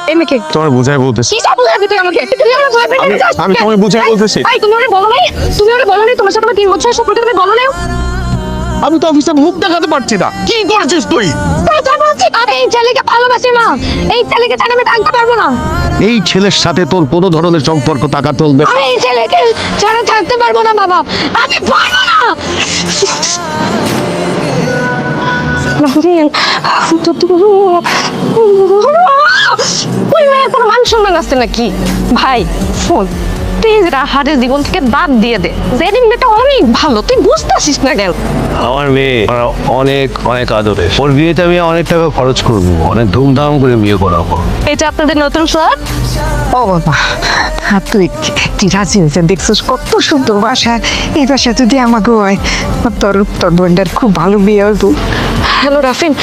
এই মেয়েকে তোমার বুঝাই বলতেছি। কি সব বুঝাবি তুই আমাকে? তুই আমার বয়ফ্রেন্ড আমি তোমায় বুঝাই বলতেছি। ভাই তুমি আমাকে বলো নাই, তুমি আমাকে বলো নাই তোমার সাথে আমার 3 বছর সম্পর্ক, তুমি বলো নাই। আমি তো অফিসে মুখ দেখাতে পারছি না। কি করছিস তুই? আমি এই ছেলেকে ভালোবাসি না, এই ছেলেকে ছাড়া আমি থাকতে পারবো না। এই ছেলের সাথে তোর কোনো ধরনের সম্পর্ক টাকা চলবে? আমি এই ছেলেকে ছাড়া থাকতে পারবো না বাবা, আমি পারবো না। ওই মেয়ের কোনো মান সম্মান আছে নাকি? ভাই ফোন প্লিজ, হাটের জীবন থেকে বাদ দিয়ে দে। জেরিন মেয়েটা অনেক ভালো, তুই বুঝতেছিস না কেন? আমার মেয়ে অনেক অনেক আদরে। ওর বিয়েতে আমি অনেক টাকা খরচ করবো, অনেক ধুমধাম করে বিয়ে করাবো। এটা আপনাদের নতুন ফ্ল্যাট? ও বাবা, তুই একটি রাজি হয়েছে, দেখছিস কত সুন্দর বাসা। এই বাসা যদি আমাকে হয়, তোর বোনটার খুব ভালো বিয়ে হতো। হ্যালো রাফিন,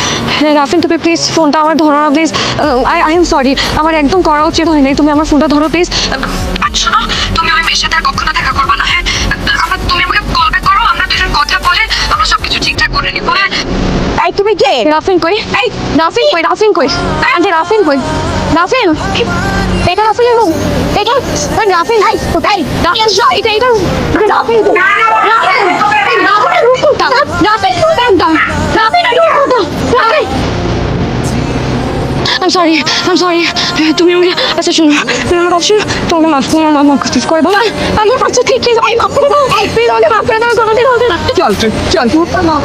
রাফিন তুমি প্লিজ ফোনটা আমার ধরো না প্লিজ। আই এম সরি, আমার একদম করা উচিত হয়নি। তুমি আমার ফোনটা ধরো প্লিজ। শোনো, তুমি ওই মেয়ের সাথে আর কখনো দেখা করবে না, হ্যাঁ? তুমি আমাকে কল ব্যাক করো, আমরা দুজন কথা বলে আমরা সবকিছু ঠিকঠাক করে নিবো, হ্যাঁ? এই তুমি কে? রাফিন কই? এই রাফিন কই? রাফিন কই? আন্টি রাফিন কই? রাফিন, এটা রাফিনের রুম। এটা রাফিন, এই রাফিন, এটা রাফিন, রাফিনের রুম কোনটা? রাফিন কোনটা? রাফিনের রুম কোনটা? রাফিন, I'm sorry. তুমি আমাকে আচ্ছা শোনো, তুমি আমার কথা শোনো, তোমাকে মাফ করে দাও। আমার কাছে ঠিক প্লিজ, আমি মাফ করে দাও, প্লিজ আমাকে মাফ করে দাও, কোনোদিন হবে না। চল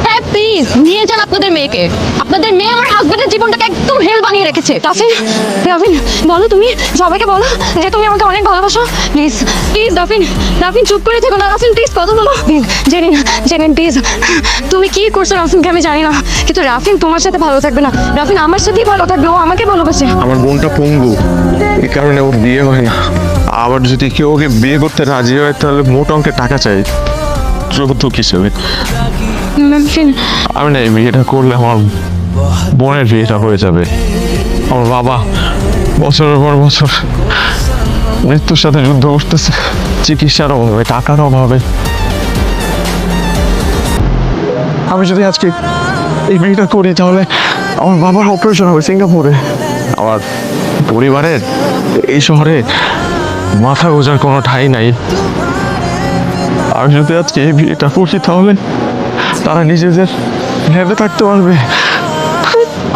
হ্যাঁ প্লিজ নিয়ে যান আপনাদের মেয়েকে। আপনাদের মেয়ে আমার হাজবেন্ডের জীবনটাকে একদম হেল বানিয়ে রেখেছে। রাফিন বলো, তুমি সবাইকে বলো যে তুমি আমাকে অনেক ভালোবাসো। প্লিজ রাফিন চুপ করে থেকো না। রাফিন প্লিজ কথা বলো। জেনিন প্লিজ, তুমি কি করছো রাফিনকে আমি জানি না, কিন্তু রাফিন তোমার সাথে ভালো থাকবে না। রাফিন আমার সাথেই ভালো থাকবে, ও আমাকে ভালোবাসে। আমার বোনটা পঙ্গু, এই কারণে ওর বিয়ে হয় না। আবার যদি কেউ ওকে বিয়ে করতে রাজি হয় তাহলে মোটা অঙ্কের টাকা চাই যৌতুক হিসেবে। আমি না এই বিয়েটা করলে আমার বোনের বিয়েটা হয়ে যাবে। আমার বাবা বছরের পর বছর মৃত্যুর সাথে যুদ্ধ করতেছে, চিকিৎসার অভাবে, টাকার অভাবে। আমি যদি আজকে এই বিয়েটা করি তাহলে আমার বাবার অপারেশন হবে সিঙ্গাপুরে। আমার পরিবারের এই শহরে মাথা গোজার কোনো ঠাঁই নাই। আমি যদি আজকে এই বিয়েটা করি তাহলে তারা নিজেদের ভেবে থাকতে পারবে।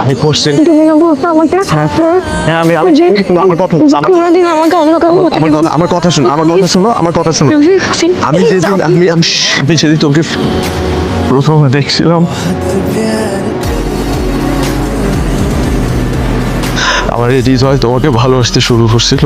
আমি করছি আমার কথা শোনো। আমি যেদিন তোকে প্রথমে দেখছিলাম আমার এই হৃদয় তোমাকে ভালোবাসতে শুরু করছিল।